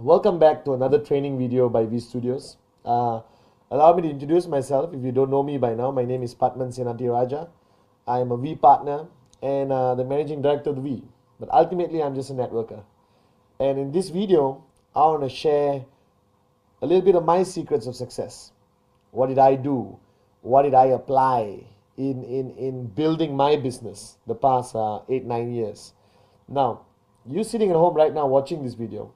Welcome back to another training video by V Studios. Allow me to introduce myself. If you don't know me by now, my name is Pathman Raja. I am a V partner and the managing director of the V. But ultimately, I'm just a networker. And in this video, I want to share a little bit of my secrets of success. What did I do? What did I apply in building my business the past 8-9 years? Now, you sitting at home right now watching this video,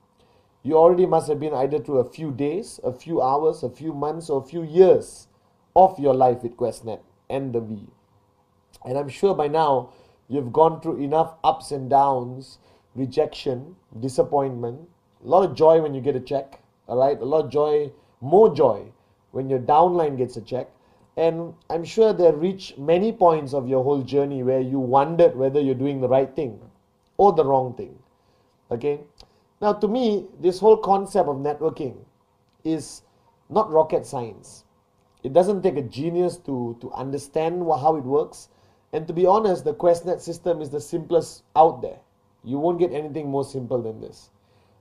you already must have been either through a few days, a few hours, a few months, or a few years of your life with Qnet and the V. And I'm sure by now you've gone through enough ups and downs, rejection, disappointment, a lot of joy when you get a check, all right? A lot of joy, more joy when your downline gets a check. And I'm sure there reached many points of your whole journey where you wondered whether you're doing the right thing or the wrong thing, okay? Now, to me, this whole concept of networking is not rocket science. It doesn't take a genius to understand how it works. And to be honest, the Qnet system is the simplest out there. You won't get anything more simple than this,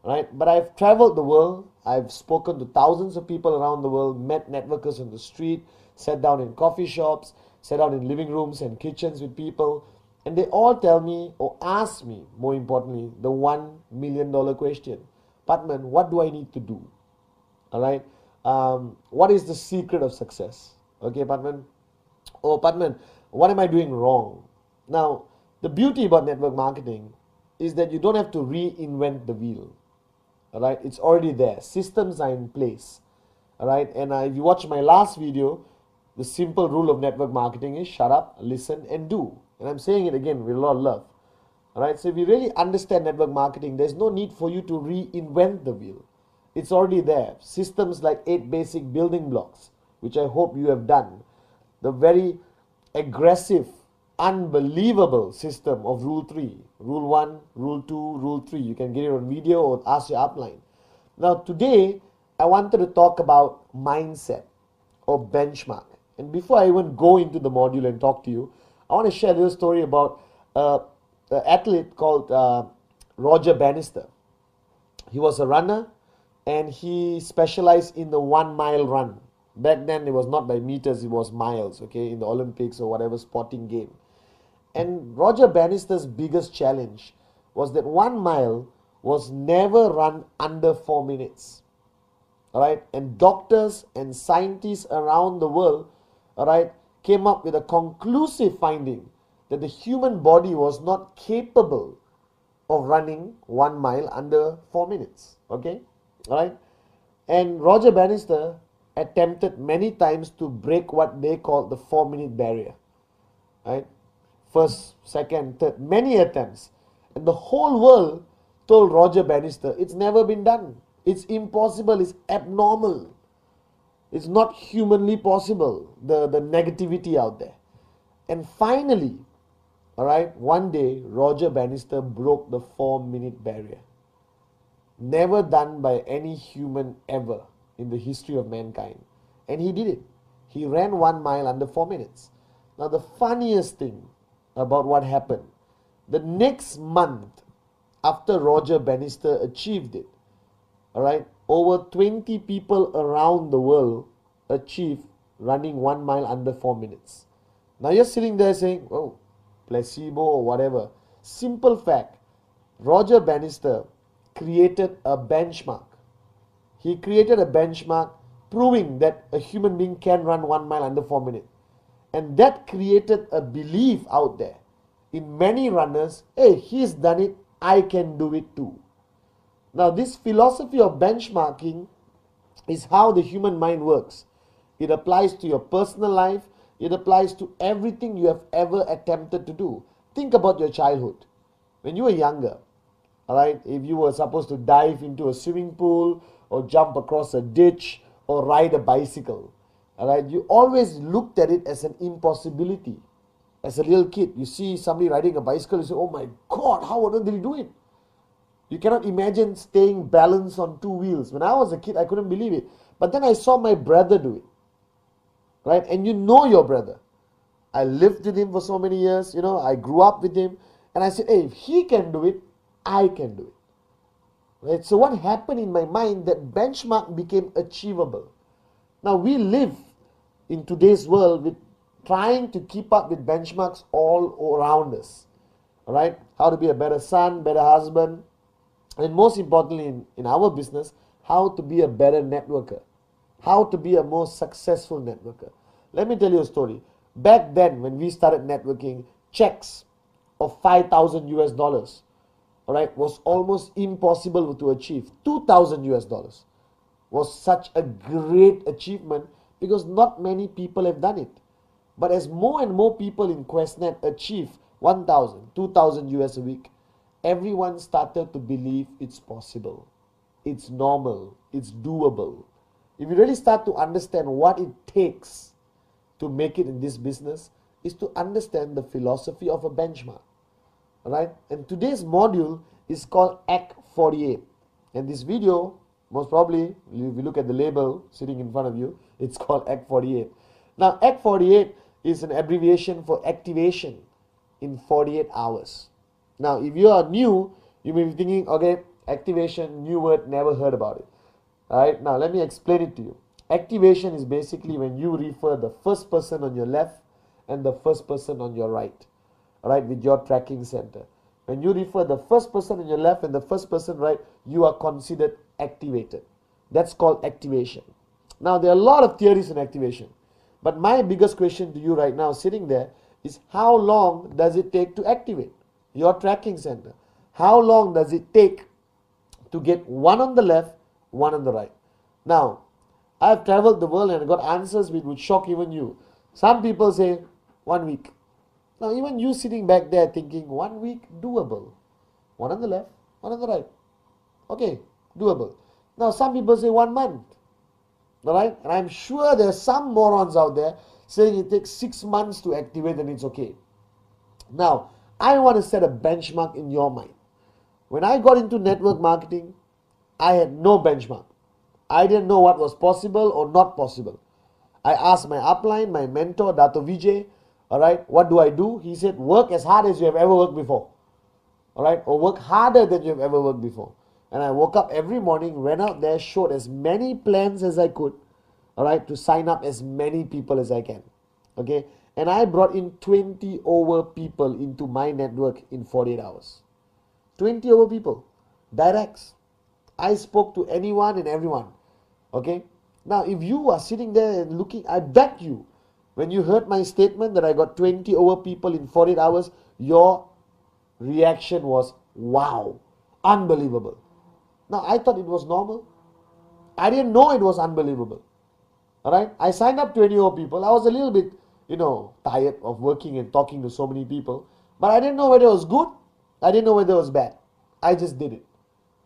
right? But I've traveled the world. I've spoken to thousands of people around the world, met networkers on the street, sat down in coffee shops, sat down in living rooms and kitchens with people. And they all tell me or ask me, more importantly, the $1 million question. Pathman, what do I need to do? All right. What is the secret of success? Okay, Pathman. Oh, Pathman, what am I doing wrong? Now, the beauty about network marketing is that you don't have to reinvent the wheel. All right. It's already there. Systems are in place. All right. And if you watch my last video, the simple rule of network marketing is shut up, listen, and do. And I'm saying it again with a lot of love. All right, so if you really understand network marketing, there's no need for you to reinvent the wheel. It's already there. Systems like 8 basic building blocks, which I hope you have done. The very aggressive, unbelievable system of Rule 3. Rule 1, Rule 2, Rule 3. You can get it on video or ask your upline. Now, today, I wanted to talk about mindset or benchmark. And before I even go into the module and talk to you, I want to share a little story about an athlete called Roger Bannister. He was a runner and he specialized in the 1 mile run. Back then it was not by meters, it was miles, okay, in the Olympics or whatever sporting game. And Roger Bannister's biggest challenge was that 1 mile was never run under 4 minutes. All right, and doctors and scientists around the world, all right, came up with a conclusive finding that the human body was not capable of running 1 mile under 4 minutes. Okay, all right. And Roger Bannister attempted many times to break what they call the 4-minute barrier. Right, first, second, third, many attempts, and the whole world told Roger Bannister it's never been done. It's impossible. It's abnormal. It's not humanly possible, the negativity out there. And finally, all right, one day, Roger Bannister broke the 4-minute barrier. Never done by any human ever in the history of mankind. And he did it. He ran 1 mile under 4 minutes. Now, the funniest thing about what happened, the next month after Roger Bannister achieved it, all right, over 20 people around the world achieved running 1 mile under 4 minutes. Now you're sitting there saying, oh, placebo or whatever. Simple fact, Roger Bannister created a benchmark. He created a benchmark proving that a human being can run 1 mile under 4 minutes. And that created a belief out there in many runners, hey, he's done it, I can do it too. Now, this philosophy of benchmarking is how the human mind works. It applies to your personal life. It applies to everything you have ever attempted to do. Think about your childhood. When you were younger, all right, if you were supposed to dive into a swimming pool or jump across a ditch or ride a bicycle, all right, you always looked at it as an impossibility. As a little kid, you see somebody riding a bicycle, you say, oh my God, how on earth did he do it? You cannot imagine staying balanced on 2 wheels. When I was a kid, I couldn't believe it. But then I saw my brother do it. Right? And you know your brother. I lived with him for so many years. I grew up with him. And I said, hey, if he can do it, I can do it. Right? So what happened in my mind, that benchmark became achievable. Now we live in today's world with trying to keep up with benchmarks all around us. All right? How to be a better son, better husband, and most importantly in our business, how to be a better networker, how to be a more successful networker. Let me tell you a story. Back then, when we started networking, checks of 5,000 US dollars, all right, was almost impossible to achieve. 2,000 US dollars was such a great achievement because not many people have done it. But as more and more people in Qnet achieve 1,000, 2,000 US a week, everyone started to believe it's possible, it's normal, it's doable. If you really start to understand what it takes to make it in this business, is to understand the philosophy of a benchmark. Alright? And today's module is called Act 48. And this video, most probably, if you look at the label sitting in front of you, it's called Act 48. Now, Act 48 is an abbreviation for activation in 48 hours. Now, if you are new, you may be thinking, okay, activation, new word, never heard about it. Alright, now let me explain it to you. Activation is basically when you refer the first person on your left and the first person on your right. Alright, with your tracking center. When you refer the first person on your left and the first person right, you are considered activated. That's called activation. Now, there are a lot of theories in activation. But my biggest question to you right now, sitting there, is how long does it take to activate your tracking center? How long does it take to get one on the left, one on the right? Now, I've traveled the world and I got answers which would shock even you. Some people say 1 week. Now, even you sitting back there thinking 1 week, doable. One on the left, one on the right. Okay, doable. Now, some people say 1 month. Alright? And I'm sure there's some morons out there saying it takes 6 months to activate and it's okay. Now, I want to set a benchmark in your mind. When I got into network marketing, I had no benchmark. I didn't know what was possible or not possible. I asked my upline, my mentor, Dato Vijay, alright, what do I do? He said, work as hard as you have ever worked before. Alright, or work harder than you have ever worked before. And I woke up every morning, went out there, showed as many plans as I could, alright, to sign up as many people as I can. Okay, and I brought in 20 over people into my network in 48 hours. 20 over people, directs. I spoke to anyone and everyone. Okay, now if you are sitting there and looking, I bet you, when you heard my statement that I got 20 over people in 48 hours, your reaction was, wow, unbelievable. Now, I thought it was normal. I didn't know it was unbelievable. Alright, I signed up 20 over people. I was a little bit, tired of working and talking to so many people. But I didn't know whether it was good. I didn't know whether it was bad. I just did it.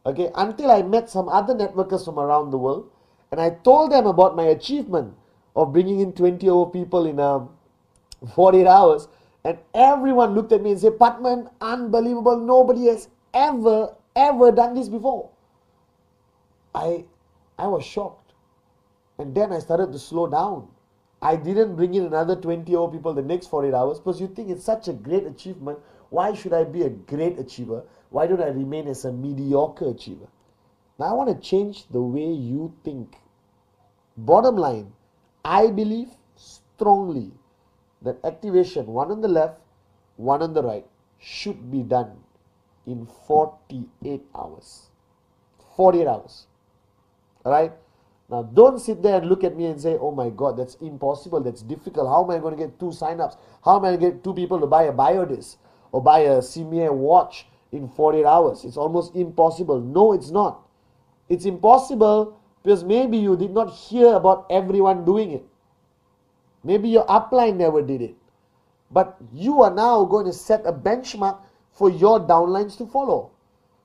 Okay, until I met some other networkers from around the world. And I told them about my achievement of bringing in 20 over people in 48 hours. And everyone looked at me and said, Pathman, unbelievable. Nobody has ever done this before. I was shocked. And then I started to slow down. I didn't bring in another 20 over people the next 48 hours because you think it's such a great achievement. Why should I be a great achiever? Why don't I remain as a mediocre achiever? Now I want to change the way you think. Bottom line, I believe strongly that activation, one on the left, one on the right, should be done in 48 hours. 48 hours. Alright? Now, don't sit there and look at me and say, oh my God, that's impossible, that's difficult. How am I going to get 2 sign-ups? How am I going to get 2 people to buy a biodisc or buy a CMA watch in 48 hours? It's almost impossible. No, it's not. It's impossible because maybe you did not hear about everyone doing it. Maybe your upline never did it. But you are now going to set a benchmark for your downlines to follow.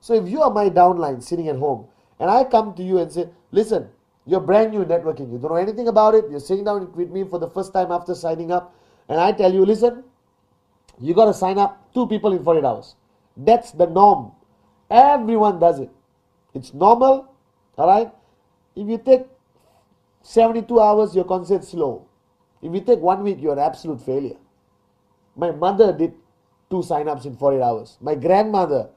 So if you are my downline sitting at home and I come to you and say, listen, you're brand new networking, you don't know anything about it, you're sitting down with me for the first time after signing up, and I tell you, listen, you got to sign up 2 people in 48 hours. That's the norm. Everyone does it. It's normal, alright? If you take 72 hours, you're considered slow. If you take 1 week, you're an absolute failure. My mother did 2 sign-ups in 48 hours. My grandmother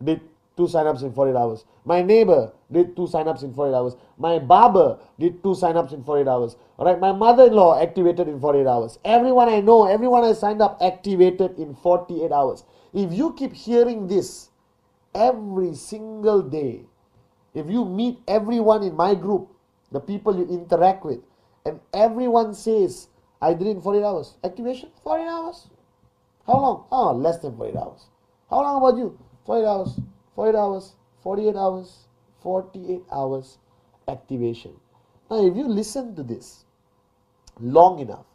did 2 sign-ups in 48 hours. My neighbor did 2 sign-ups in 48 hours. My barber did 2 sign-ups in 48 hours. All right, my mother-in-law activated in 48 hours. Everyone I know, everyone I signed up activated in 48 hours. If you keep hearing this every single day, if you meet everyone in my group, the people you interact with, and everyone says, I did it in 48 hours. Activation, 48 hours. How long? Oh, less than 48 hours. How long about you? 48 hours, 48 hours, 48 hours, 48 hours activation. Now, if you listen to this long enough,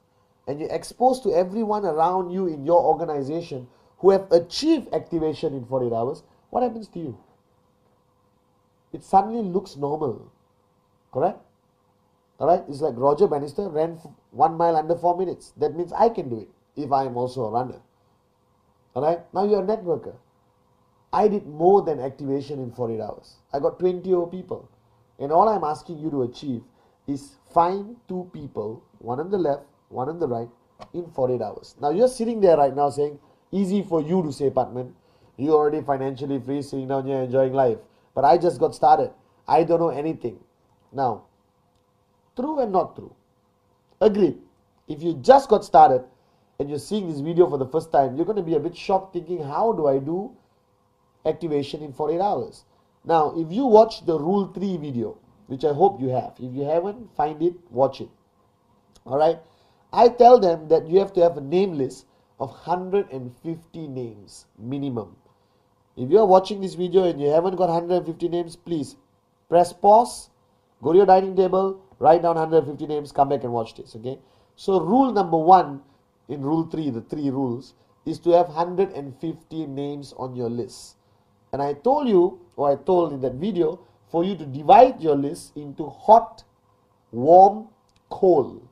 and you're exposed to everyone around you in your organization who have achieved activation in 48 hours, what happens to you? It suddenly looks normal. Correct? Alright? It's like Roger Bannister ran 1 mile under 4 minutes. That means I can do it if I am also a runner. Alright? Now you're a networker. I did more than activation in 48 hours. I got 20 over people. And all I'm asking you to achieve is find 2 people, one on the left, one on the right, in 48 hours. Now you're sitting there right now saying, easy for you to say, Pathman. You're already financially free, sitting down here enjoying life. But I just got started. I don't know anything. Now, true and not true. Agreed. If you just got started and you're seeing this video for the first time, you're going to be a bit shocked thinking, how do I do activation in 48 hours? Now, if you watch the Rule 3 video, which I hope you have. If you haven't, find it, watch it. Alright? I tell them that you have to have a name list of 150 names minimum. If you are watching this video and you haven't got 150 names, please press pause, go to your dining table, write down 150 names, come back and watch this, okay? So rule number 1 in Rule 3, the 3 rules, is to have 150 names on your list. And I told you, or I told in that video, for you to divide your list into hot, warm, cold.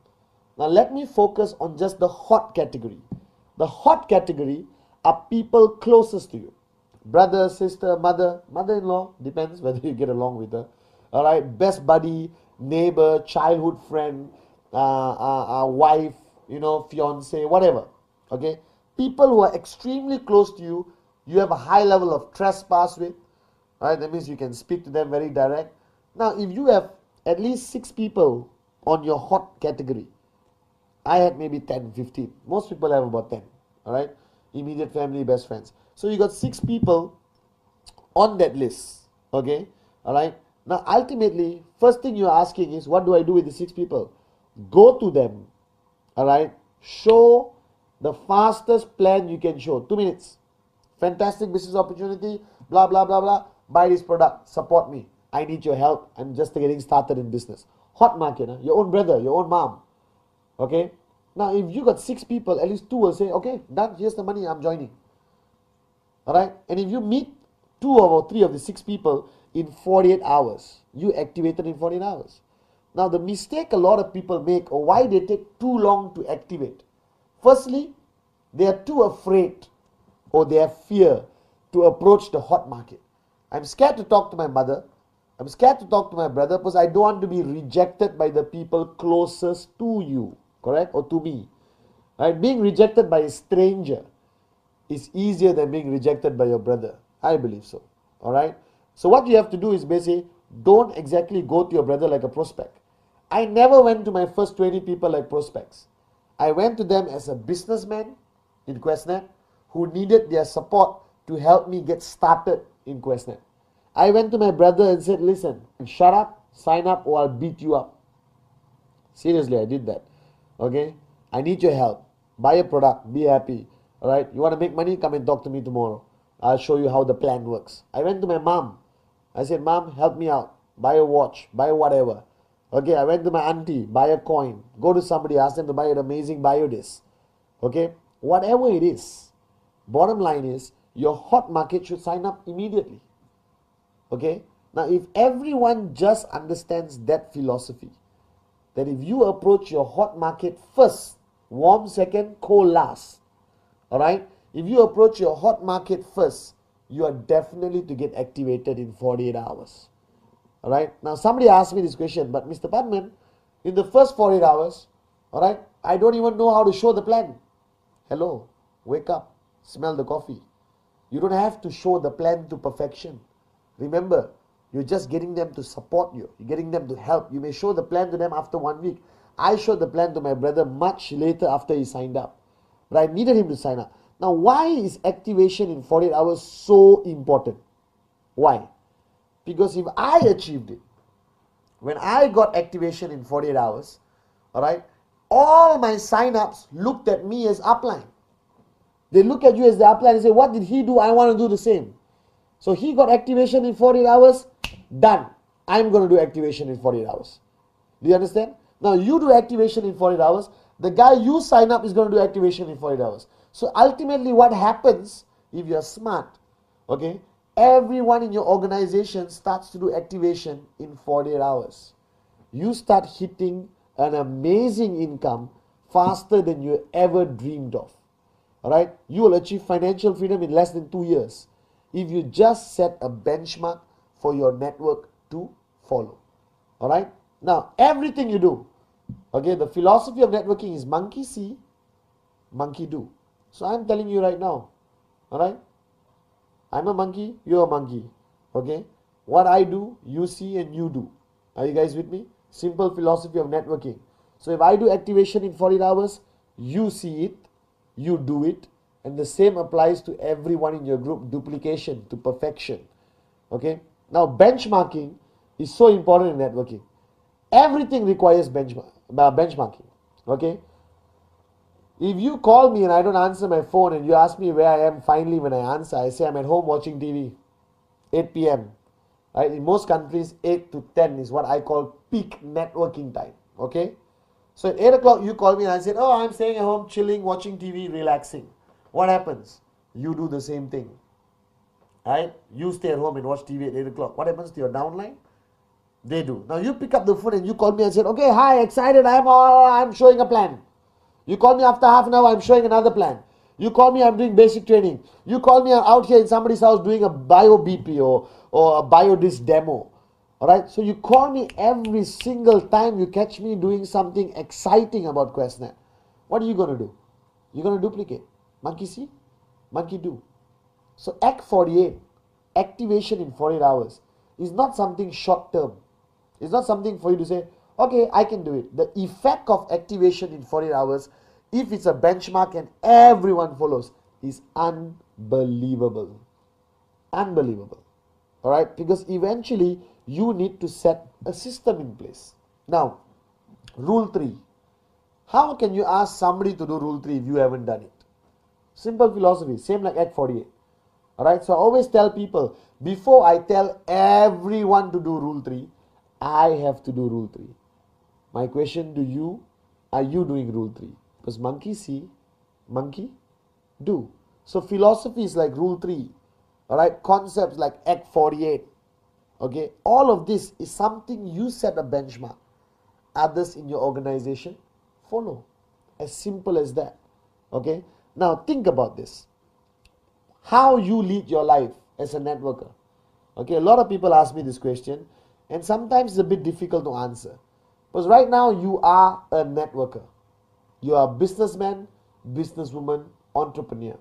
Now let me focus on just the hot category. The hot category are people closest to you. Brother, sister, mother, mother-in-law, depends whether you get along with her. Alright, best buddy, neighbor, childhood friend, wife, fiance, whatever. Okay, people who are extremely close to you, you have a high level of trespass with. Alright, that means you can speak to them very direct. Now, if you have at least 6 people on your hot category, I had maybe 10, 15. Most people have about 10. Alright, immediate family, best friends. So you got 6 people on that list. Okay, alright. Now, ultimately, first thing you're asking is, what do I do with the 6 people? Go to them. Alright, show the fastest plan you can show. 2 minutes. Fantastic business opportunity, blah, blah, blah, blah. Buy this product, support me. I need your help. I'm just getting started in business. Hot market, huh? Your own brother, your own mom. Okay, now if you got 6 people, at least 2 will say, okay, done, here's the money, I'm joining. Alright, and if you meet 2 or 3 of the 6 people in 48 hours, you activated in 48 hours. Now the mistake a lot of people make, or why they take too long to activate. Firstly, they are too afraid, or they have fear to approach the hot market. I'm scared to talk to my mother. I'm scared to talk to my brother because I don't want to be rejected by the people closest to you, correct, or to me. Right? Being rejected by a stranger is easier than being rejected by your brother. I believe so. Alright? So what you have to do is basically, don't exactly go to your brother like a prospect. I never went to my first 20 people like prospects. I went to them as a businessman in Qnet who needed their support to help me get started in Qnet. I went to my brother and said, listen, shut up, sign up, or I'll beat you up. Seriously, I did that. Okay? I need your help. Buy a product, be happy. Alright? You want to make money? Come and talk to me tomorrow. I'll show you how the plan works. I went to my mom. I said, Mom, help me out. Buy a watch, buy whatever. Okay, I went to my auntie, buy a coin. Go to somebody, ask them to buy an amazing biodisc. Okay? Whatever it is. Bottom line is, your hot market should sign up immediately. Okay? Now, if everyone just understands that philosophy, that if you approach your hot market first, warm second, cold last. Alright? If you approach your hot market first, you are definitely to get activated in 48 hours. Alright? Now, somebody asked me this question, but Mr. Pathman, in the first 48 hours, alright, I don't even know how to show the plan. Hello, wake up, smell the coffee. You don't have to show the plan to perfection. Remember, you're just getting them to support you. You're getting them to help. You may show the plan to them after 1 week. I showed the plan to my brother much later after he signed up. But I needed him to sign up. Now, why is activation in 48 hours so important? Why? Because if I achieved it, when I got activation in 48 hours, all my sign-ups looked at me as upline. They look at you as the upline and say, what did he do? I want to do the same. So he got activation in 48 hours, done. I'm going to do activation in 48 hours. Do you understand? Now you do activation in 48 hours. The guy you sign up is going to do activation in 48 hours. So ultimately what happens, if you're smart, everyone in your organization starts to do activation in 48 hours. You start hitting an amazing income faster than you ever dreamed of. You will achieve financial freedom in less than 2 years if you just set a benchmark for your network to follow. Now, everything you do, the philosophy of networking is monkey see, monkey do. So I'm telling you right now, I'm a monkey, you're a monkey. What I do, you see and you do. Are you guys with me? Simple philosophy of networking. So if I do activation in 48 hours, you see it, you do it, and the same applies to everyone in your group, duplication to perfection. Now benchmarking is so important in networking. Everything requires benchmarking. If you call me and I don't answer my phone and you ask me where I am finally when I answer, I say I'm at home watching TV, 8 p.m. In most countries, 8 to 10 is what I call peak networking time. So at 8 o'clock, you call me and I said, oh, I'm staying at home, chilling, watching TV, relaxing. What happens? You do the same thing. You stay at home and watch TV at 8 o'clock. What happens to your downline? They do. Now you pick up the phone and you call me and said, okay, hi, excited, I'm showing a plan. You call me after half an hour, I'm showing another plan. You call me, I'm doing basic training. You call me, I'm out here in somebody's house doing a bio BP or a biodisc demo. So you call me every single time you catch me doing something exciting about Qnet. What are you going to do? You're going to duplicate. Monkey see, monkey do. So Act 48, activation in 48 hours, is not something short term. It's not something for you to say, okay, I can do it. The effect of activation in 48 hours, if it's a benchmark and everyone follows, is unbelievable. Unbelievable. Because eventually you need to set a system in place. Now, rule 3. How can you ask somebody to do rule 3 if you haven't done it? Simple philosophy, same like Act 48. So I always tell people, before I tell everyone to do rule 3, I have to do rule 3. My question to you, are you doing rule 3? Because monkey see, monkey do. So philosophy is like rule 3. Concepts like Act 48. All of this is something you set a benchmark. Others in your organization follow. As simple as that. Now think about this. How you lead your life as a networker. A lot of people ask me this question, and sometimes it's a bit difficult to answer. Because right now you are a networker. You are a businessman, businesswoman, entrepreneur.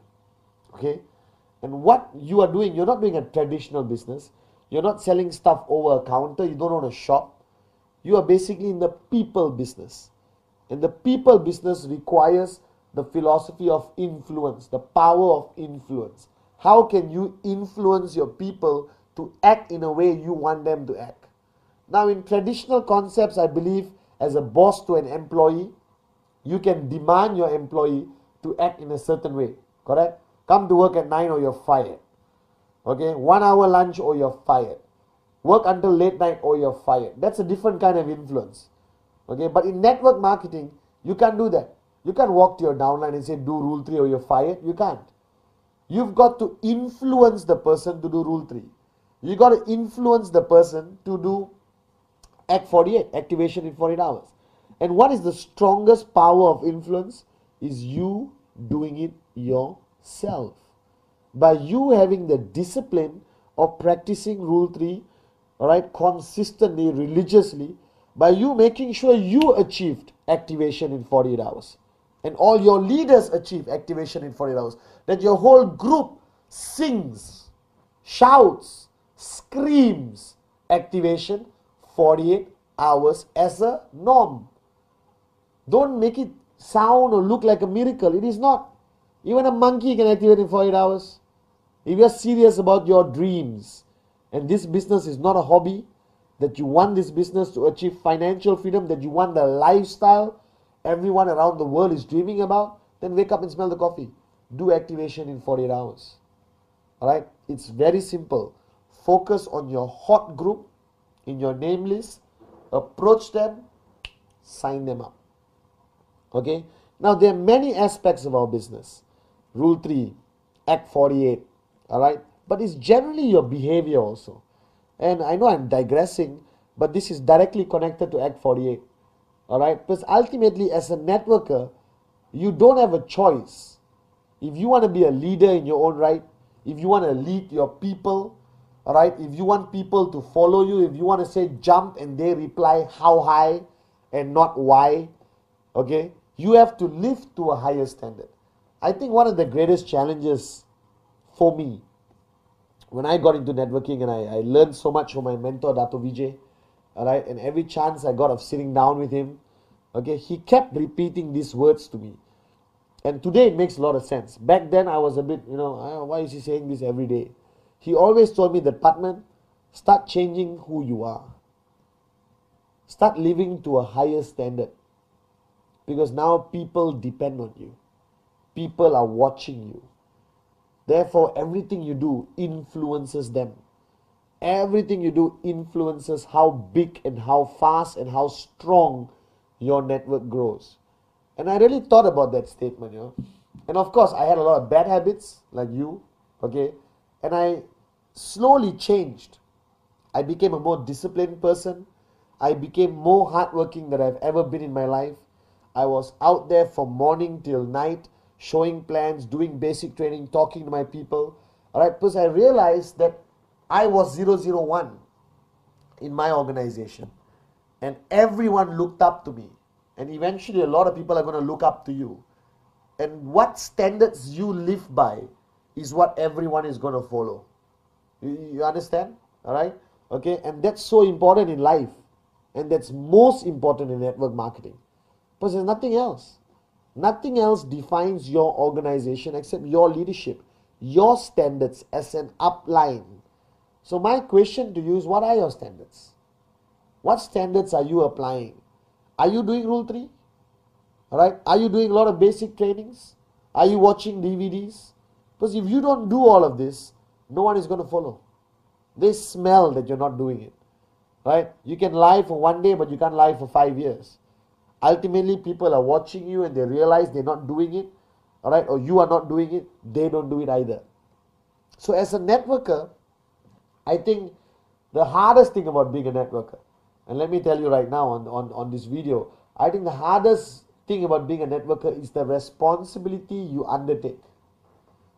And what you are doing, you're not doing a traditional business. You're not selling stuff over a counter. You don't own a shop. You are basically in the people business. And the people business requires the philosophy of influence, the power of influence. How can you influence your people to act in a way you want them to act? Now, in traditional concepts, I believe as a boss to an employee, you can demand your employee to act in a certain way. Correct? Come to work at 9 or you're fired. 1 hour lunch or you're fired. Work until late night or you're fired. That's a different kind of influence. But in network marketing, you can't do that. You can't walk to your downline and say, do rule 3 or you're fired. You can't. You've got to influence the person to do rule 3. You got to influence the person to do Act 48, activation in 48 hours. And what is the strongest power of influence? Is you doing it yourself. By you having the discipline of practicing rule 3, consistently, religiously, by you making sure you achieved activation in 48 hours. And all your leaders achieve activation in 48 hours. That your whole group sings, shouts, screams activation 48 hours as a norm. Don't make it sound or look like a miracle. It is not. Even a monkey can activate in 48 hours. If you're serious about your dreams, and this business is not a hobby, that you want this business to achieve financial freedom, that you want the lifestyle everyone around the world is dreaming about, then wake up and smell the coffee. Do activation in 48 hours. Alright? It's very simple. Focus on your hot group in your name list. Approach them. Sign them up. Okay? Now, there are many aspects of our business. Rule 3, Act 48. Alright? But it's generally your behavior also. And I know I'm digressing, but this is directly connected to Act 48. Alright? Because ultimately, as a networker, you don't have a choice. If you want to be a leader in your own right, if you want to lead your people, alright, if you want people to follow you, if you want to say jump and they reply how high and not why, okay, you have to live to a higher standard. I think one of the greatest challenges for me when I got into networking, and I learned so much from my mentor, Dato Vijay, alright, and every chance I got of sitting down with him, okay, he kept repeating these words to me. And today it makes a lot of sense. Back then I was a bit, why is he saying this every day? He always told me that, Pathman, start changing who you are. Start living to a higher standard. Because now people depend on you. People are watching you. Therefore, everything you do influences them. Everything you do influences how big and how fast and how strong your network grows. And I really thought about that statement, And of course, I had a lot of bad habits, like you, okay? And I slowly changed. I became a more disciplined person. I became more hardworking than I've ever been in my life. I was out there from morning till night, showing plans, doing basic training, talking to my people. Alright, because I realized that I was 001 in my organization. And everyone looked up to me. And eventually a lot of people are going to look up to you. And what standards you live by is what everyone is going to follow. You understand? Alright? Okay? And that's so important in life. And that's most important in network marketing. Because there's nothing else. Nothing else defines your organization except your leadership. Your standards as an upline. So my question to you is, what are your standards? What standards are you applying? Are you doing Rule 3? Alright? Are you doing a lot of basic trainings? Are you watching DVDs? Because if you don't do all of this, no one is going to follow. They smell that you're not doing it. Right? You can lie for one day, but you can't lie for 5 years. Ultimately, people are watching you and they realize they're not doing it. Alright? Or you are not doing it. They don't do it either. So as a networker, I think the hardest thing about being a networker, and let me tell you right now on this video, I think the hardest thing about being a networker is the responsibility you undertake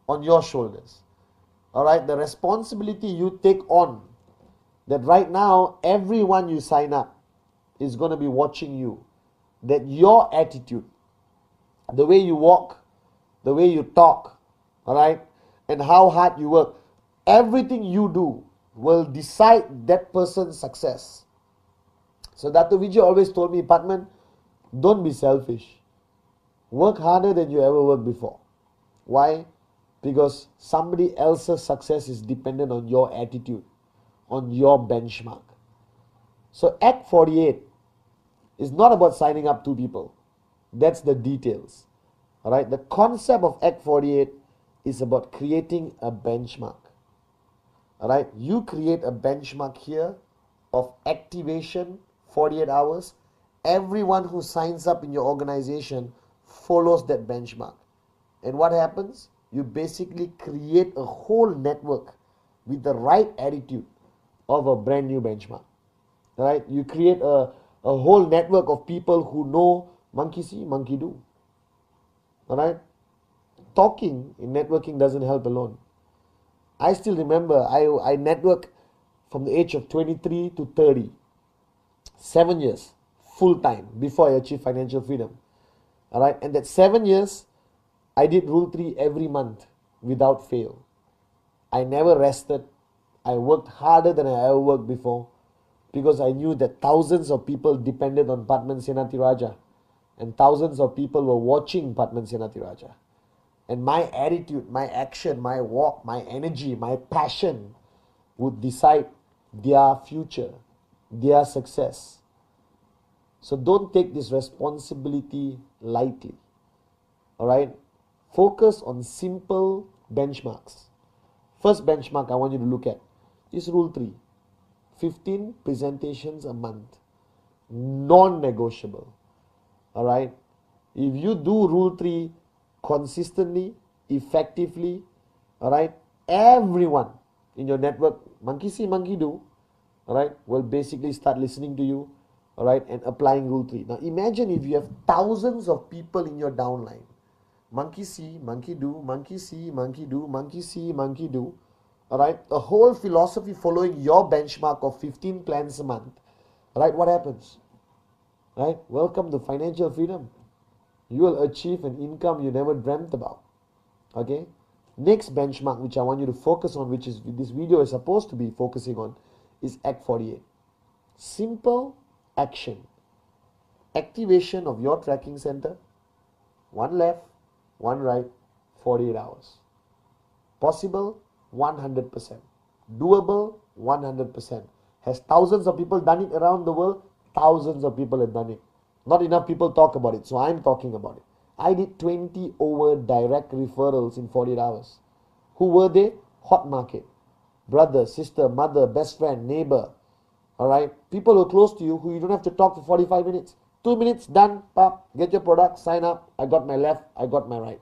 on your shoulders. Alright, the responsibility you take on, that right now everyone you sign up is going to be watching you. That your attitude, the way you walk, the way you talk, alright, and how hard you work, everything you do will decide that person's success. So Dato Vijay always told me, Pathman, don't be selfish. Work harder than you ever worked before. Why? Because somebody else's success is dependent on your attitude, on your benchmark. So Act 48 is not about signing up 2 people. That's the details. Alright? The concept of Act 48 is about creating a benchmark. Alright? You create a benchmark here of activation 48 hours. Everyone who signs up in your organization follows that benchmark. And what happens? You basically create a whole network with the right attitude of a brand new benchmark. Right? You create a whole network of people who know monkey see, monkey do. Alright? Talking in networking doesn't help alone. I still remember I networked from the age of 23 to 30. 7 years, full time, before I achieved financial freedom. Alright? And that 7 years, I did Rule 3 every month without fail. I never rested. I worked harder than I ever worked before because I knew that thousands of people depended on Pathman Senatiraja and thousands of people were watching Pathman Senatiraja. And my attitude, my action, my walk, my energy, my passion would decide their future, their success. So don't take this responsibility lightly. All right? Focus on simple benchmarks. First benchmark I want you to look at is Rule 3. 15 presentations a month. Non-negotiable. All right? If you do Rule 3 consistently, effectively, all right, everyone in your network, monkey see, monkey do, all right, will basically start listening to you, all right, and applying Rule 3. Now imagine if you have thousands of people in your downline. Monkey see, monkey do, monkey see, monkey do, monkey see, monkey do, all right, a whole philosophy following your benchmark of 15 plans a month, all right, what happens? Right? Welcome to financial freedom. You will achieve an income you never dreamt about. Okay? Next benchmark which I want you to focus on, which is this video is supposed to be focusing on, is Act 48. Simple action. Activation of your tracking center. One left, one right, 48 hours. Possible? 100%. Doable? 100%. Has thousands of people done it around the world? Thousands of people have done it. Not enough people talk about it, so I'm talking about it. I did 20 over direct referrals in 48 hours. Who were they? Hot market. Brother, sister, mother, best friend, neighbor. Alright? People who are close to you who you don't have to talk for 45 minutes. 2 minutes, done, pop, get your product, sign up. I got my left, I got my right.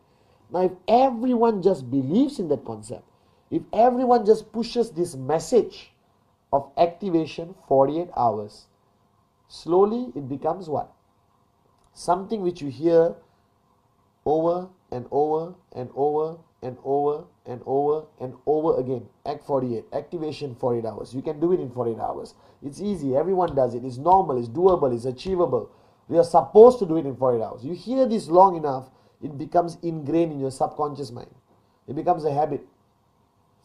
Now if everyone just believes in that concept, if everyone just pushes this message of activation 48 hours, slowly it becomes what? Something which you hear over and over and over and over and over and over again. Act 48, activation 48 hours. You can do it in 48 hours. It's easy, everyone does it. It's normal, it's doable, it's achievable. We are supposed to do it in 48 hours. You hear this long enough, it becomes ingrained in your subconscious mind. It becomes a habit.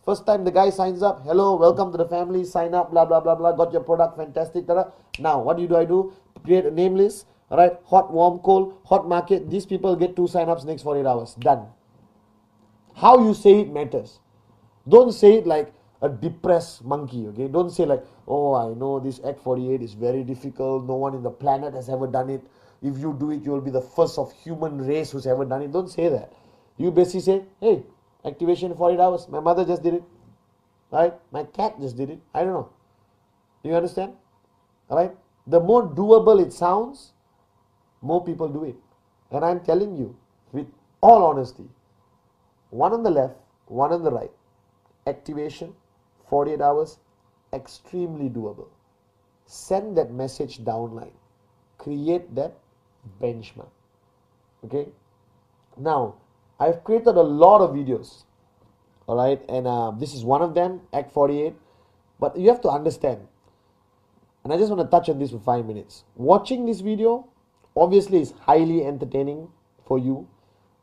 First time the guy signs up, hello, welcome to the family, sign up, blah, blah, blah, blah, got your product, fantastic. Tada. Now, what do? I do? Create a name list. All right, hot, warm, cold, hot market. These people get 2 sign-ups next 48 hours. Done. How you say it matters. Don't say it like a depressed monkey, okay? Don't say like, oh, I know this Act 48 is very difficult. No one in the planet has ever done it. If you do it, you will be the first of human race who's ever done it. Don't say that. You basically say, hey, activation 48 hours. My mother just did it. Right? My cat just did it. I don't know. Do you understand? All right? The more doable it sounds, more people do it. And I'm telling you, with all honesty, one on the left, one on the right, activation, 48 hours, extremely doable. Send that message downline. Create that benchmark. Okay? Now, I've created a lot of videos. Alright, and this is one of them, Act 48. But you have to understand, and I just want to touch on this for 5 minutes. Watching this video obviously is highly entertaining for you.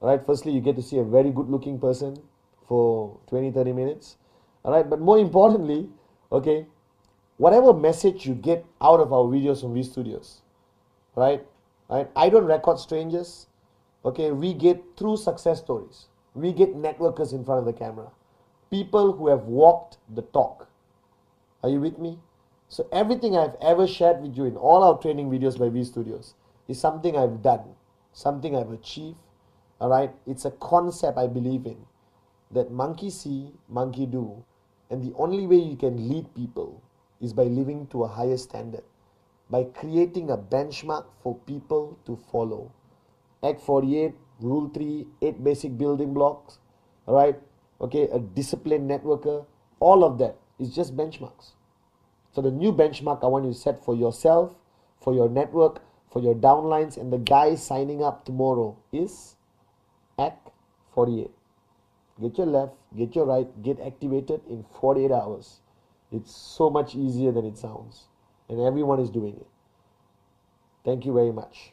Alright, firstly, you get to see a very good looking person for 20-30 minutes. Alright, but more importantly, okay, whatever message you get out of our videos from V Studios, right? I don't record strangers. Okay, we get true success stories. We get networkers in front of the camera. People who have walked the talk. Are you with me? So everything I've ever shared with you in all our training videos by V Studios is something I've done, something I've achieved. Alright, it's a concept I believe in. That monkey see, monkey do. And the only way you can lead people is by living to a higher standard. By creating a benchmark for people to follow. Act 48, Rule 3, 8 basic building blocks. Alright, okay, a disciplined networker. All of that is just benchmarks. So the new benchmark I want you to set for yourself, for your network, for your downlines, and the guys signing up tomorrow is Act 48. Get your left, get your right, get activated in 48 hours. It's so much easier than it sounds. And everyone is doing it. Thank you very much.